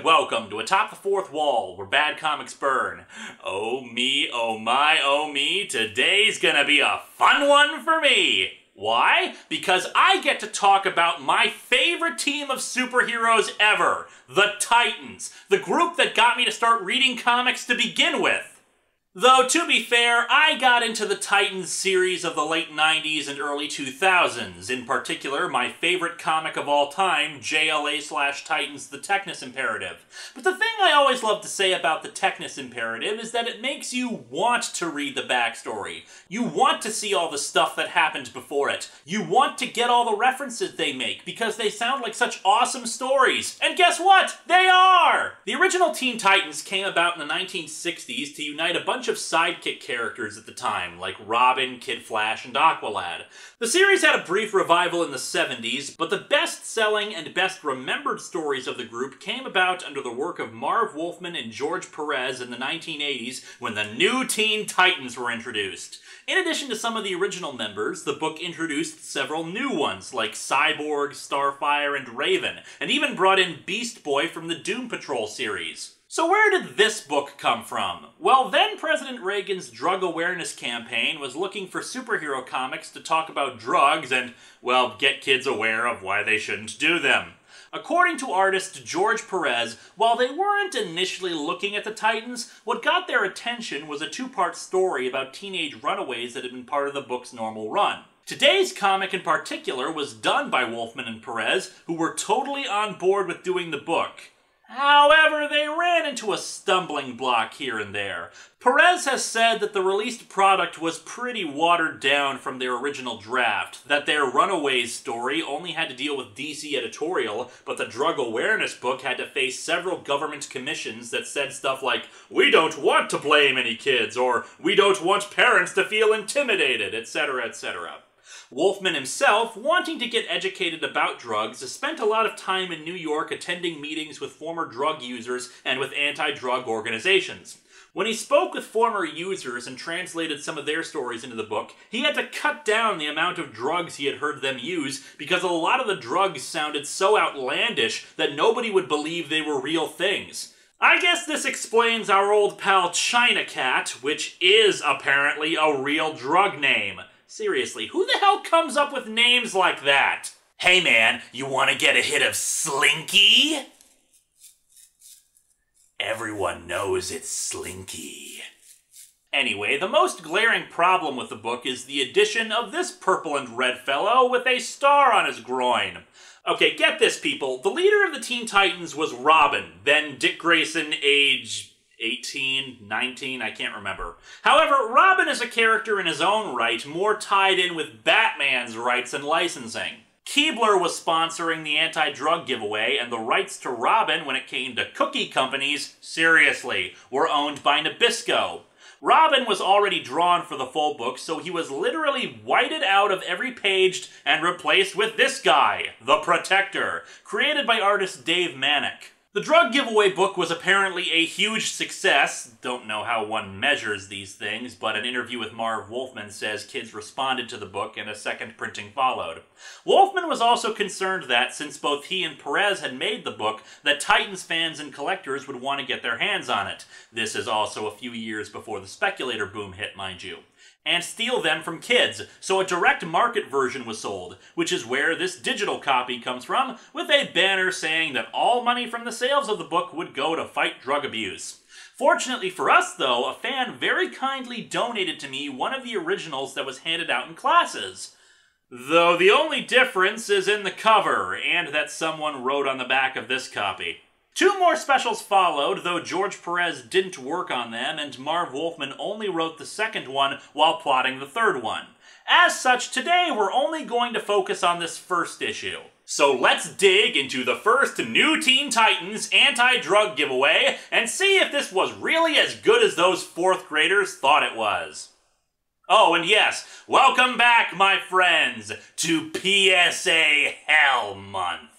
welcome to Atop the Fourth Wall, where bad comics burn. Oh me, oh my, oh me, today's gonna be a fun one for me. Why? Because I get to talk about my favorite team of superheroes ever, the Titans, the group that got me to start reading comics to begin with. Though, to be fair, I got into the Titans series of the late 90s and early 2000s, in particular my favorite comic of all time, JLA/Titans The Technis Imperative. But the thing I always love to say about the Technis Imperative is that it makes you want to read the backstory. You want to see all the stuff that happened before it. You want to get all the references they make, because they sound like such awesome stories. And guess what? They are! The original Teen Titans came about in the 1960s to unite a bunch of sidekick characters at the time, like Robin, Kid Flash, and Aqualad. The series had a brief revival in the 70s, but the best-selling and best-remembered stories of the group came about under the work of Marv Wolfman and George Perez in the 1980s when the new Teen Titans were introduced. In addition to some of the original members, the book introduced several new ones, like Cyborg, Starfire, and Raven, and even brought in Beast Boy from the Doom Patrol series. So where did this book come from? Well, then President Reagan's drug awareness campaign was looking for superhero comics to talk about drugs and, well, get kids aware of why they shouldn't do them. According to artist George Perez, while they weren't initially looking at the Titans, what got their attention was a two-part story about teenage runaways that had been part of the book's normal run. Today's comic in particular was done by Wolfman and Perez, who were totally on board with doing the book. However, they ran into a stumbling block here and there. Perez has said that the released product was pretty watered down from their original draft, that their Runaways story only had to deal with DC editorial, but the drug awareness book had to face several government commissions that said stuff like, "We don't want to blame any kids," or "We don't want parents to feel intimidated," etc., etc. Wolfman himself, wanting to get educated about drugs, spent a lot of time in New York attending meetings with former drug users and with anti-drug organizations. When he spoke with former users and translated some of their stories into the book, he had to cut down the amount of drugs he had heard them use because a lot of the drugs sounded so outlandish that nobody would believe they were real things. I guess this explains our old pal China Cat, which is apparently a real drug name. Seriously, who the hell comes up with names like that? Hey man, you want to get a hit of Slinky? Everyone knows it's Slinky. Anyway, the most glaring problem with the book is the addition of this purple and red fellow with a star on his groin. Okay, get this, people. The leader of the Teen Titans was Robin, then Dick Grayson, age 18, 19, I can't remember. However, Robin is a character in his own right, more tied in with Batman's rights and licensing. Keebler was sponsoring the anti-drug giveaway, and the rights to Robin when it came to cookie companies, seriously, were owned by Nabisco. Robin was already drawn for the full book, so he was literally whited out of every page and replaced with this guy, the Protector, created by artist Dave Manek. The drug giveaway book was apparently a huge success. Don't know how one measures these things, but an interview with Marv Wolfman says kids responded to the book and a second printing followed. Wolfman was also concerned that, since both he and Perez had made the book, that Titans fans and collectors would want to get their hands on it. This is also a few years before the speculator boom hit, mind you. And steal them from kids, so a direct market version was sold, which is where this digital copy comes from, with a banner saying that all money from the sales of the book would go to fight drug abuse. Fortunately for us, though, a fan very kindly donated to me one of the originals that was handed out in classes. Though the only difference is in the cover, and that someone wrote on the back of this copy. Two more specials followed, though George Perez didn't work on them, and Marv Wolfman only wrote the second one while plotting the third one. As such, today we're only going to focus on this first issue. So let's dig into the first new Teen Titans anti-drug giveaway and see if this was really as good as those fourth graders thought it was. Oh, and yes, welcome back, my friends, to PSA Hell Month.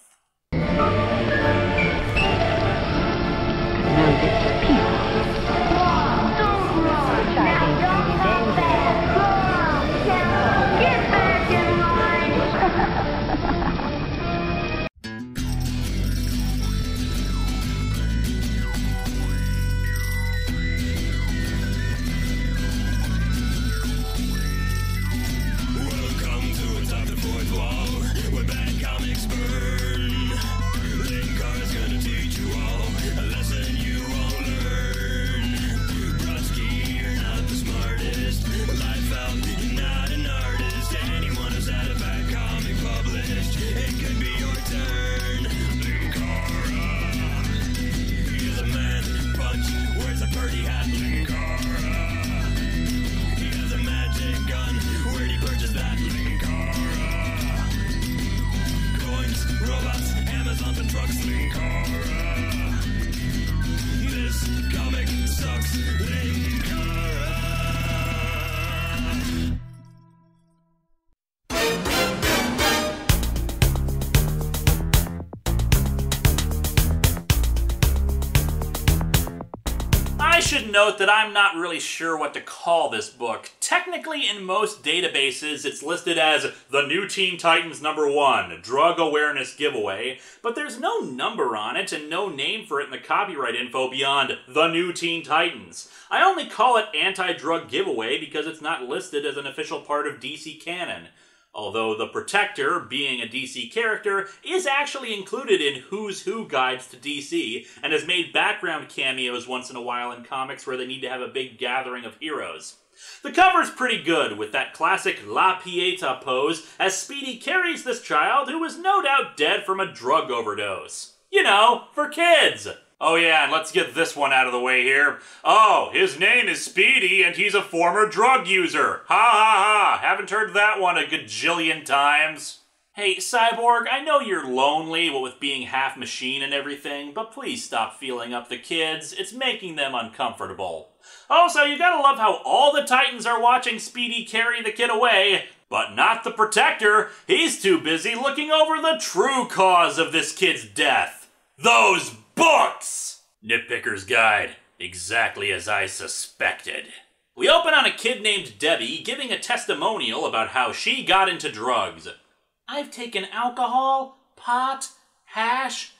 I should note that I'm not really sure what to call this book. Technically, in most databases, it's listed as The New Teen Titans #1, Drug Awareness Giveaway, but there's no number on it and no name for it in the copyright info beyond The New Teen Titans. I only call it Anti-Drug Giveaway because it's not listed as an official part of DC canon. Although the Protector, being a DC character, is actually included in Who's Who guides to DC, and has made background cameos once in a while in comics where they need to have a big gathering of heroes. The cover's pretty good, with that classic La Pieta pose as Speedy carries this child who is no doubt dead from a drug overdose. You know, for kids! Oh yeah, and let's get this one out of the way here. Oh, his name is Speedy, and he's a former drug user. Ha ha ha, haven't heard that one a gajillion times. Hey, Cyborg, I know you're lonely, what with being half machine and everything, but please stop feeling up the kids. It's making them uncomfortable. Also, you gotta love how all the Titans are watching Speedy carry the kid away, but not the Protector. He's too busy looking over the true cause of this kid's death. Those books! Nitpicker's Guide. Exactly as I suspected. We open on a kid named Debbie giving a testimonial about how she got into drugs. I've taken alcohol, pot, hash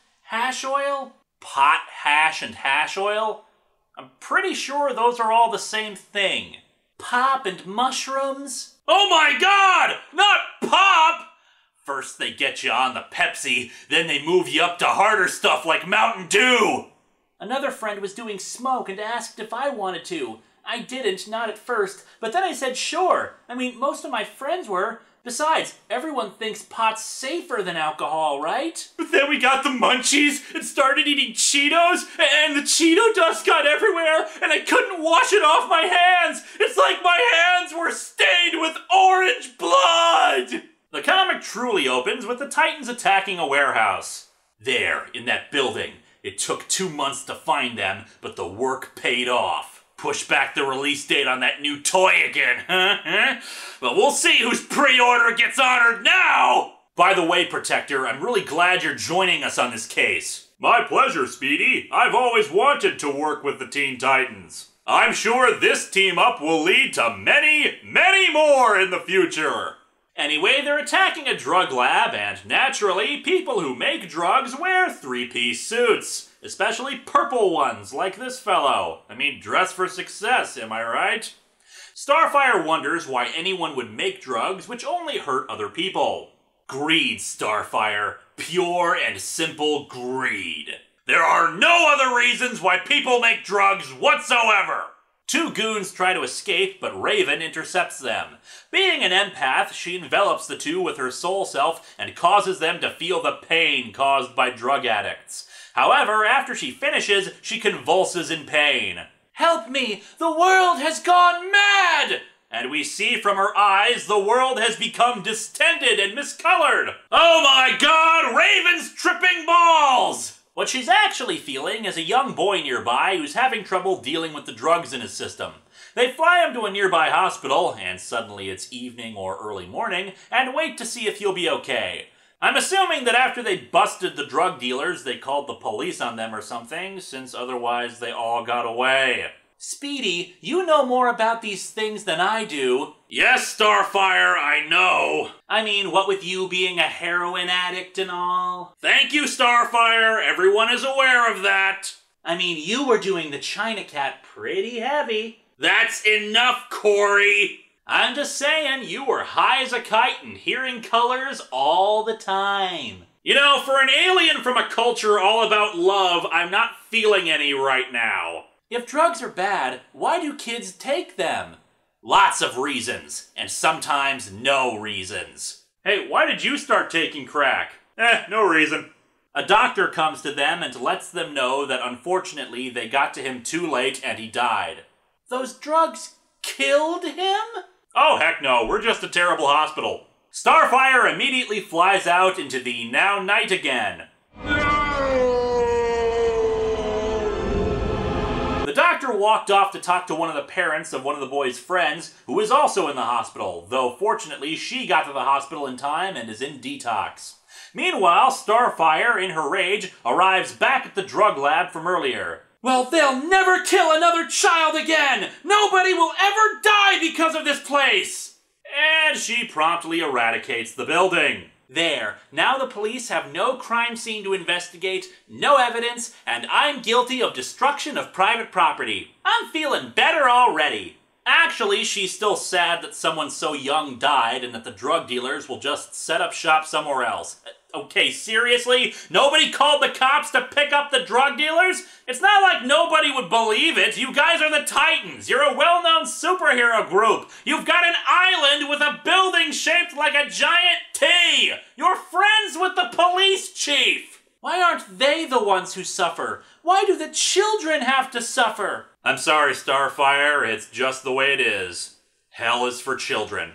oil. Pot, hash, and hash oil? I'm pretty sure those are all the same thing. Pop and mushrooms? Oh my god! Not pop! First they get you on the Pepsi, then they move you up to harder stuff like Mountain Dew! Another friend was doing smoke and asked if I wanted to. I didn't, not at first, but then I said sure. I mean, most of my friends were. Besides, everyone thinks pot's safer than alcohol, right? But then we got the munchies and started eating Cheetos, and the Cheeto dust got everywhere, and I couldn't wash it off my hands! It's like my hands were stained with orange blood! The comic truly opens with the Titans attacking a warehouse. There, in that building. It took 2 months to find them, but the work paid off. Push back the release date on that new toy again, huh? Well, we'll see whose pre-order gets honored now! By the way, Protector, I'm really glad you're joining us on this case. My pleasure, Speedy. I've always wanted to work with the Teen Titans. I'm sure this team-up will lead to many, many more in the future. Anyway, they're attacking a drug lab, and naturally, people who make drugs wear three-piece suits. Especially purple ones, like this fellow. I mean, dress for success, am I right? Starfire wonders why anyone would make drugs which only hurt other people. Greed, Starfire. Pure and simple greed. There are no other reasons why people make drugs whatsoever! Two goons try to escape, but Raven intercepts them. Being an empath, she envelops the two with her soul self and causes them to feel the pain caused by drug addicts. However, after she finishes, she convulses in pain. Help me! The world has gone mad! And we see from her eyes the world has become distended and miscolored. Oh my god, Raven's tripping balls! What she's actually feeling is a young boy nearby who's having trouble dealing with the drugs in his system. They fly him to a nearby hospital, and suddenly it's evening or early morning, and wait to see if he'll be okay. I'm assuming that after they busted the drug dealers, they called the police on them or something, since otherwise they all got away. Speedy, you know more about these things than I do. Yes, Starfire, I know. I mean, what with you being a heroin addict and all? Thank you, Starfire. Everyone is aware of that. I mean, you were doing the China Cat pretty heavy. That's enough, Corey. I'm just saying, you were high as a kite and hearing colors all the time. You know, for an alien from a culture all about love, I'm not feeling any right now. If drugs are bad, why do kids take them? Lots of reasons, and sometimes no reasons. Hey, why did you start taking crack? No reason. A doctor comes to them and lets them know that unfortunately they got to him too late and he died. Those drugs killed him? Oh, heck no, we're just a terrible hospital. Starfire immediately flies out into the now night again. The doctor walked off to talk to one of the parents of one of the boy's friends, who is also in the hospital, though fortunately she got to the hospital in time and is in detox. Meanwhile, Starfire, in her rage, arrives back at the drug lab from earlier. Well, they'll never kill another child again! Nobody will ever die because of this place! And she promptly eradicates the building. There, now the police have no crime scene to investigate, no evidence, and I'm guilty of destruction of private property. I'm feeling better already. Actually, she's still sad that someone so young died and that the drug dealers will just set up shop somewhere else. Okay, seriously? Nobody called the cops to pick up the drug dealers? It's not like nobody would believe it. You guys are the Titans. You're a well-known superhero group. You've got an island with a building shaped like a giant T. You're friends with the police chief. Why aren't they the ones who suffer? Why do the children have to suffer? I'm sorry, Starfire. It's just the way it is. Hell is for children.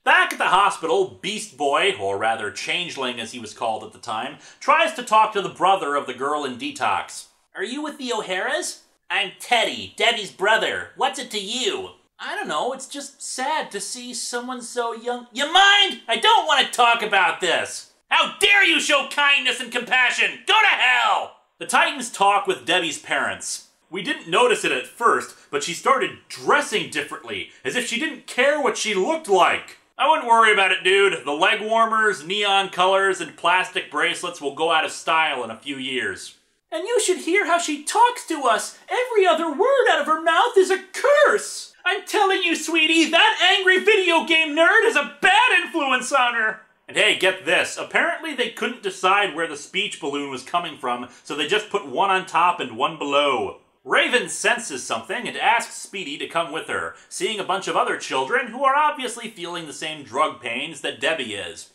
Back at the hospital, Beast Boy, or rather Changeling as he was called at the time, tries to talk to the brother of the girl in detox. Are you with the O'Haras? I'm Teddy, Debbie's brother. What's it to you? I don't know, it's just sad to see someone so young. You mind? I don't want to talk about this. How dare you show kindness and compassion? Go to hell! The Titans talk with Debbie's parents. We didn't notice it at first, but she started dressing differently, as if she didn't care what she looked like. I wouldn't worry about it, dude. The leg warmers, neon colors, and plastic bracelets will go out of style in a few years. And you should hear how she talks to us. Every other word out of her mouth is a curse. I'm telling you, sweetie, that angry video game nerd has a bad influence on her. And hey, get this. Apparently they couldn't decide where the speech balloon was coming from, so they just put one on top and one below. Raven senses something and asks Speedy to come with her, seeing a bunch of other children who are obviously feeling the same drug pains that Debbie is.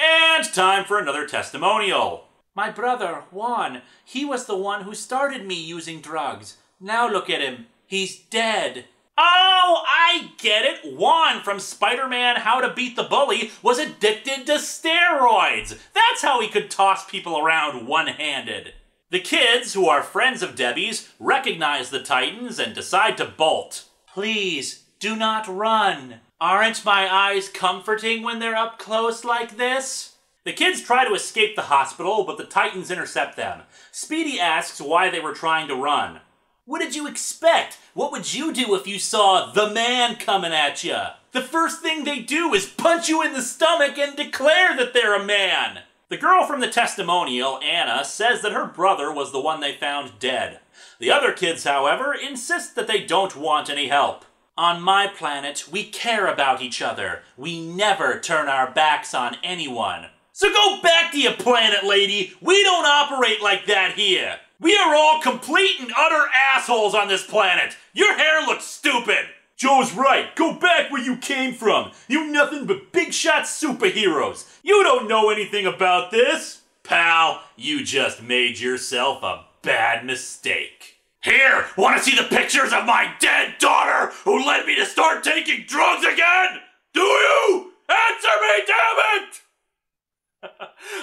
And time for another testimonial. My brother, Juan, he was the one who started me using drugs. Now look at him. He's dead. Oh, I get it. Juan from Spider-Man How to Beat the Bully was addicted to steroids. That's how he could toss people around one-handed. The kids, who are friends of Debbie's, recognize the Titans and decide to bolt. Please, do not run. Aren't my eyes comforting when they're up close like this? The kids try to escape the hospital, but the Titans intercept them. Speedy asks why they were trying to run. What did you expect? What would you do if you saw the man coming at you? The first thing they do is punch you in the stomach and declare that they're a man. The girl from the testimonial, Anna, says that her brother was the one they found dead. The other kids, however, insist that they don't want any help. On my planet, we care about each other. We never turn our backs on anyone. So go back to your planet, lady. We don't operate like that here. We are all complete and utter assholes on this planet. Your hair looks stupid. Joe's right. Go back where you came from. You nothing but big shot superheroes. You don't know anything about this. Pal, you just made yourself a bad mistake. Here, want to see the pictures of my dead daughter who led me to start taking drugs again? Do you? Answer me, damn it!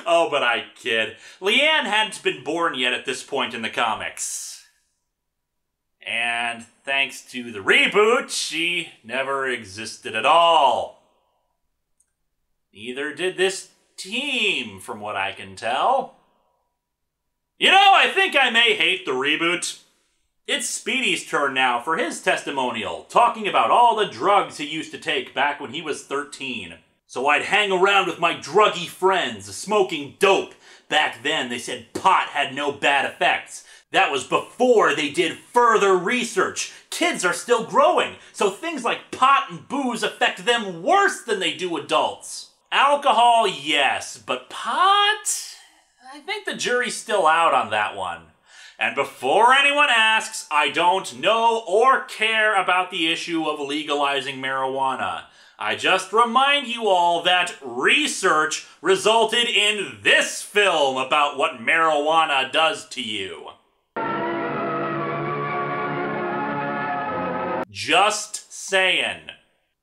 Oh, but I kid. Leanne hadn't been born yet at this point in the comics. And thanks to the reboot, she never existed at all. Neither did this team, from what I can tell. You know, I think I may hate the reboot. It's Speedy's turn now for his testimonial, talking about all the drugs he used to take back when he was 13. So I'd hang around with my druggy friends, smoking dope. Back then, they said pot had no bad effects. That was before they did further research. Kids are still growing, so things like pot and booze affect them worse than they do adults. Alcohol, yes, but pot? I think the jury's still out on that one. And before anyone asks, I don't know or care about the issue of legalizing marijuana. I just remind you all that research resulted in this film about what marijuana does to you. Just saying.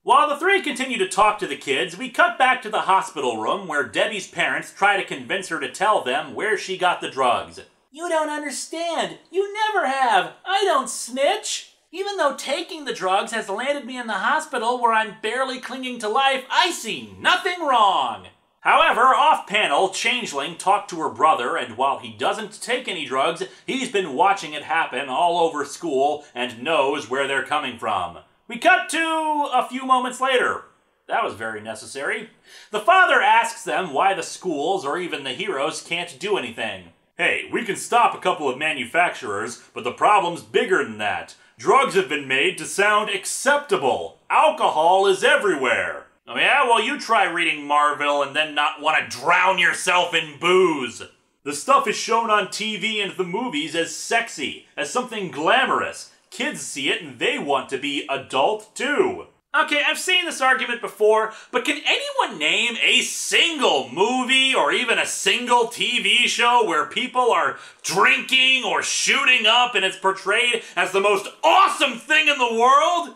While the three continue to talk to the kids, we cut back to the hospital room where Debbie's parents try to convince her to tell them where she got the drugs. You don't understand. You never have. I don't snitch. Even though taking the drugs has landed me in the hospital where I'm barely clinging to life, I see nothing wrong. However, off-panel, Changeling talked to her brother, and while he doesn't take any drugs, he's been watching it happen all over school and knows where they're coming from. We cut to a few moments later. That was very necessary. The father asks them why the schools or even the heroes can't do anything. Hey, we can stop a couple of manufacturers, but the problem's bigger than that. Drugs have been made to sound acceptable. Alcohol is everywhere. Oh yeah? Well, you try reading Marvel and then not want to drown yourself in booze. The stuff is shown on TV and the movies as sexy, as something glamorous. Kids see it and they want to be adult too. Okay, I've seen this argument before, but can anyone name a single movie or even a single TV show where people are drinking or shooting up and it's portrayed as the most awesome thing in the world?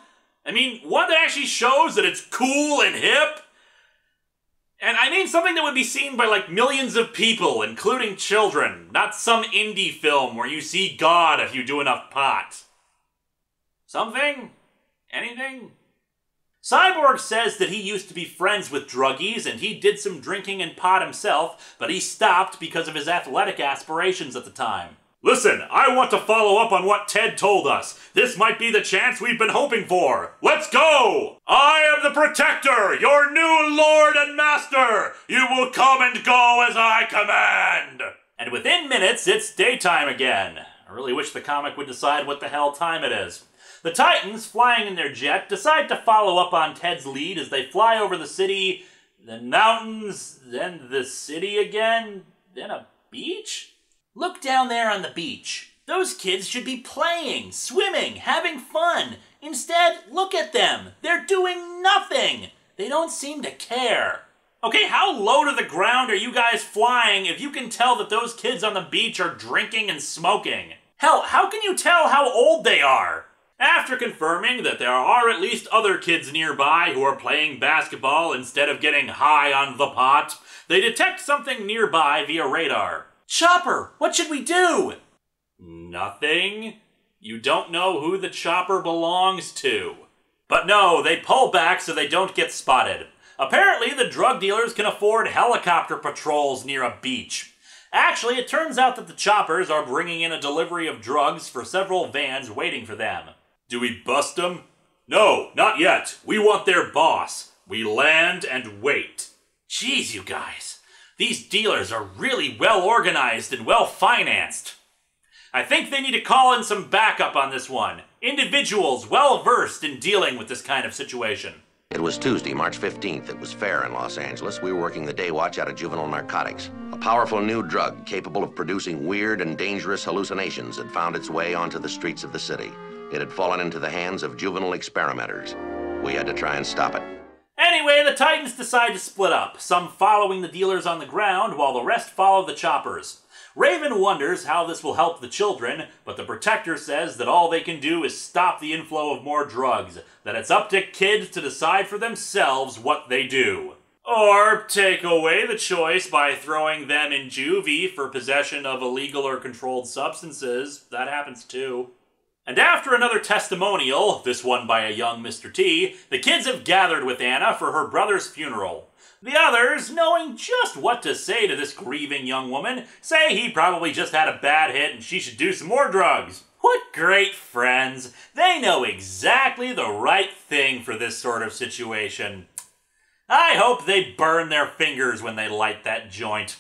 I mean, one that actually shows that it's cool and hip? And I mean something that would be seen by like millions of people, including children, not some indie film where you see God if you do enough pot. Something? Anything? Cyborg says that he used to be friends with druggies and he did some drinking and pot himself, but he stopped because of his athletic aspirations at the time. Listen, I want to follow up on what Ted told us. This might be the chance we've been hoping for. Let's go! I am the Protector, your new Lord and Master. You will come and go as I command. And within minutes, it's daytime again. I really wish the comic would decide what the hell time it is. The Titans, flying in their jet, decide to follow up on Ted's lead as they fly over the city, then mountains, then the city again, then a beach? Look down there on the beach. Those kids should be playing, swimming, having fun. Instead, look at them. They're doing nothing. They don't seem to care. Okay, how low to the ground are you guys flying if you can tell that those kids on the beach are drinking and smoking? Hell, how can you tell how old they are? After confirming that there are at least other kids nearby who are playing basketball instead of getting high on the pot, they detect something nearby via radar. Chopper, what should we do? Nothing. You don't know who the chopper belongs to. But no, they pull back so they don't get spotted. Apparently, the drug dealers can afford helicopter patrols near a beach. Actually, it turns out that the choppers are bringing in a delivery of drugs for several vans waiting for them. Do we bust them? No, not yet. We want their boss. We land and wait. Jeez, you guys. These dealers are really well organized and well financed. I think they need to call in some backup on this one. Individuals well versed in dealing with this kind of situation. It was Tuesday, March 15th. It was fair in Los Angeles. We were working the day watch out of juvenile narcotics. A powerful new drug capable of producing weird and dangerous hallucinations had found its way onto the streets of the city. It had fallen into the hands of juvenile experimenters. We had to try and stop it. Anyway, the Titans decide to split up, some following the dealers on the ground while the rest follow the choppers. Raven wonders how this will help the children, but the Protector says that all they can do is stop the inflow of more drugs, that it's up to kids to decide for themselves what they do. Or take away the choice by throwing them in juvie for possession of illegal or controlled substances. That happens too. And after another testimonial, this one by a young Mr. T, the kids have gathered with Anna for her brother's funeral. The others, knowing just what to say to this grieving young woman, say he probably just had a bad hit and she should do some more drugs. What great friends. They know exactly the right thing for this sort of situation. I hope they burn their fingers when they light that joint.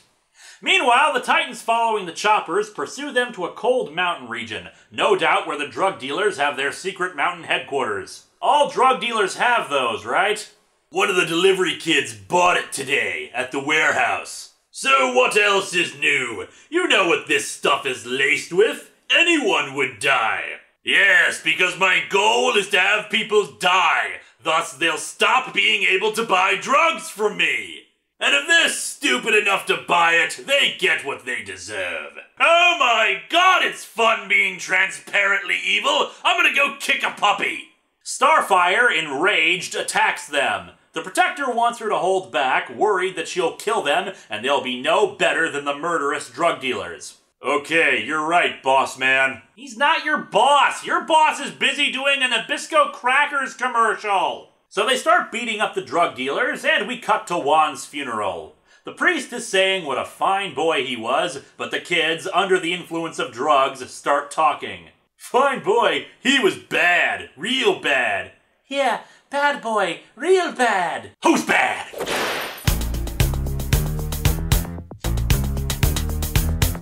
Meanwhile, the Titans following the choppers pursue them to a cold mountain region, no doubt where the drug dealers have their secret mountain headquarters. All drug dealers have those, right? One of the delivery kids bought it today at the warehouse. So what else is new? You know what this stuff is laced with. Anyone would die. Yes, because my goal is to have people die. Thus, they'll stop being able to buy drugs from me. And if they're stupid enough to buy it, they get what they deserve. Oh my god, it's fun being transparently evil. I'm gonna go kick a puppy. Starfire, enraged, attacks them. The Protector wants her to hold back, worried that she'll kill them and they'll be no better than the murderous drug dealers. Okay, you're right, boss man. He's not your boss. Your boss is busy doing a Nabisco Crackers commercial. So they start beating up the drug dealers, and we cut to Juan's funeral. The priest is saying what a fine boy he was, but the kids, under the influence of drugs, start talking. Fine boy, he was bad, real bad. Yeah, bad boy, real bad. Who's bad?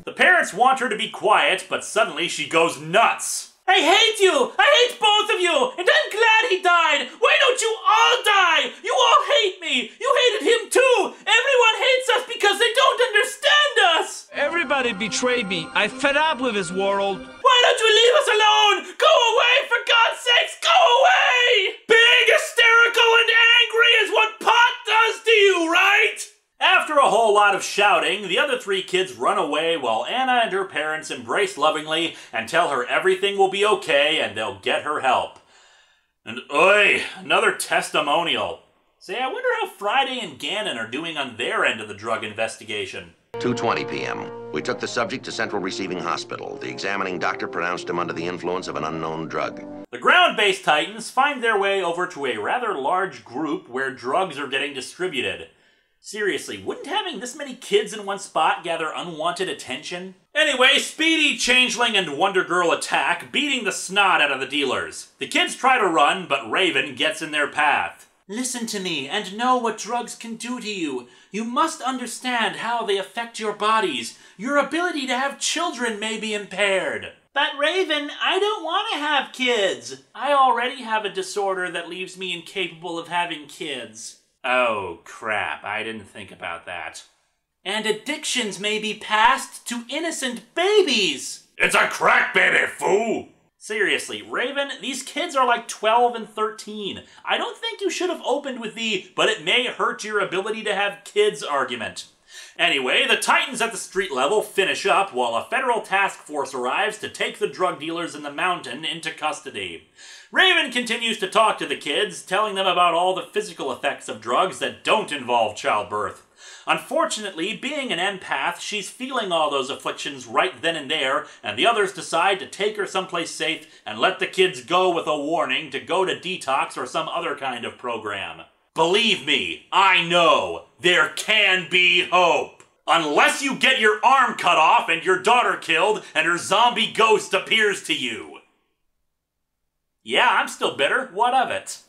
The parents want her to be quiet, but suddenly she goes nuts. I hate you! I hate both of you! And I'm glad he died! Why don't you all die? You all hate me! You hated him too! Everyone hates us because they don't understand us! Everybody betrayed me. I fed up with this world. Why don't you leave us alone? Go away, for God's sakes, go away! Big, hysterical, and angry is what pot does to you, right? After a whole lot of shouting, the other three kids run away while Anna and her parents embrace lovingly and tell her everything will be okay and they'll get her help. And oi, another testimonial. Say, I wonder how Friday and Gannon are doing on their end of the drug investigation. 2:20 p.m. We took the subject to Central Receiving Hospital. The examining doctor pronounced him under the influence of an unknown drug. The ground-based Titans find their way over to a rather large group where drugs are getting distributed. Seriously, wouldn't having this many kids in one spot gather unwanted attention? Anyway, Speedy, Changeling, and Wonder Girl attack, beating the snot out of the dealers. The kids try to run, but Raven gets in their path. Listen to me and know what drugs can do to you. You must understand how they affect your bodies. Your ability to have children may be impaired. But Raven, I don't want to have kids. I already have a disorder that leaves me incapable of having kids. Oh, crap, I didn't think about that. And addictions may be passed to innocent babies! It's a crack baby, fool! Seriously, Raven, these kids are like 12 and 13. I don't think you should have opened with the, but it may hurt your ability to have kids argument. Anyway, the Titans at the street level finish up while a federal task force arrives to take the drug dealers in the mountain into custody. Raven continues to talk to the kids, telling them about all the physical effects of drugs that don't involve childbirth. Unfortunately, being an empath, she's feeling all those afflictions right then and there, and the others decide to take her someplace safe and let the kids go with a warning to go to detox or some other kind of program. Believe me, I know, there can be hope. Unless you get your arm cut off and your daughter killed and her zombie ghost appears to you. Yeah, I'm still bitter. What of it?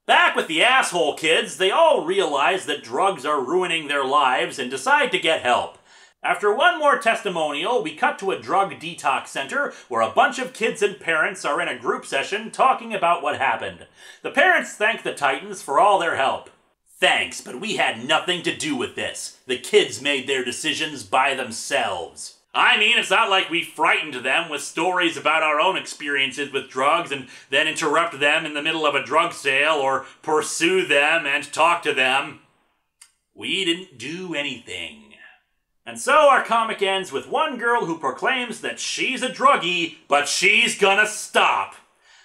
Back with the asshole kids, they all realize that drugs are ruining their lives and decide to get help. After one more testimonial, we cut to a drug detox center where a bunch of kids and parents are in a group session talking about what happened. The parents thank the Titans for all their help. Thanks, but we had nothing to do with this. The kids made their decisions by themselves. I mean, it's not like we frightened them with stories about our own experiences with drugs and then interrupt them in the middle of a drug sale or pursue them and talk to them. We didn't do anything. And so our comic ends with one girl who proclaims that she's a druggie, but she's gonna stop.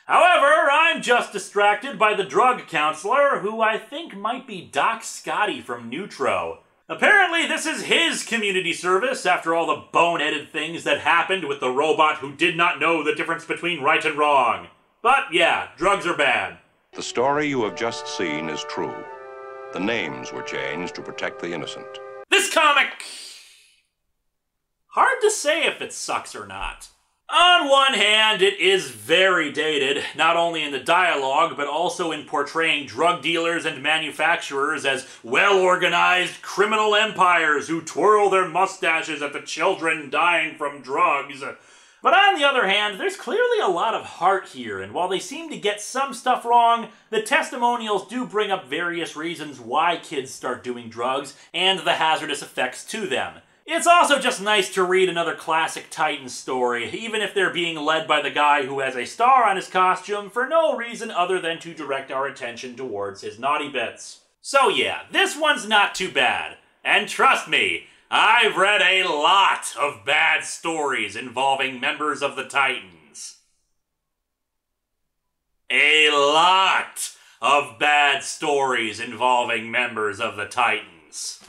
However, I'm just distracted by the drug counselor, who I think might be Doc Scotty from Neutro. Apparently this is his community service after all the boneheaded things that happened with the robot who did not know the difference between right and wrong. But yeah, drugs are bad. The story you have just seen is true. The names were changed to protect the innocent. This comic... hard to say if it sucks or not. On one hand, it is very dated, not only in the dialogue, but also in portraying drug dealers and manufacturers as well-organized criminal empires who twirl their mustaches at the children dying from drugs. But on the other hand, there's clearly a lot of heart here, and while they seem to get some stuff wrong, the testimonials do bring up various reasons why kids start doing drugs and the hazardous effects to them. It's also just nice to read another classic Titan story, even if they're being led by the guy who has a star on his costume for no reason other than to direct our attention towards his naughty bits. So yeah, this one's not too bad. And trust me, I've read a lot of bad stories involving members of the Titans. A lot of bad stories involving members of the Titans.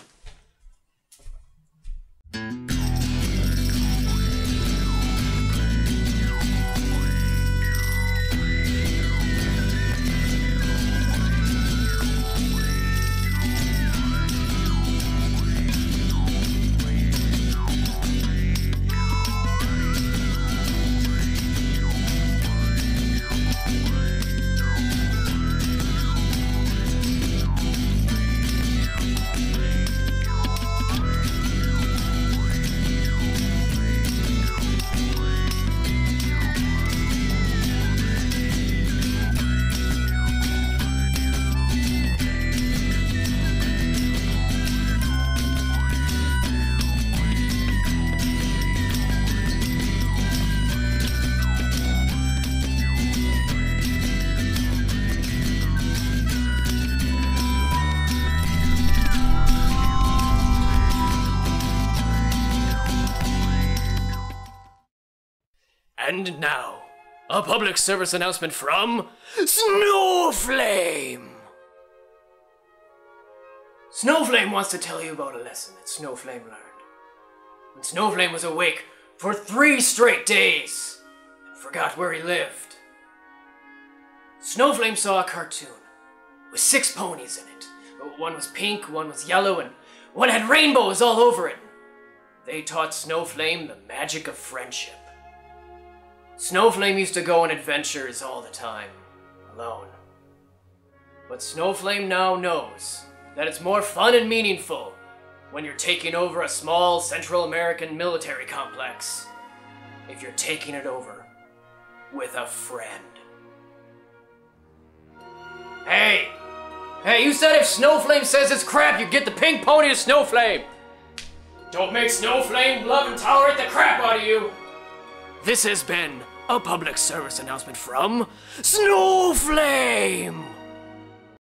And now, a public service announcement from Snowflame! Snowflame wants to tell you about a lesson that Snowflame learned. When Snowflame was awake for 3 straight days and forgot where he lived. Snowflame saw a cartoon with 6 ponies in it. One was pink, one was yellow, and one had rainbows all over it. They taught Snowflame the magic of friendship. Snowflame used to go on adventures all the time, alone. But Snowflame now knows that it's more fun and meaningful when you're taking over a small Central American military complex. If you're taking it over with a friend. Hey, you said if Snowflame says it's crap, you get the pink pony to Snowflame. Don't make Snowflame love and tolerate the crap out of you. This has been a public service announcement from Snowflame.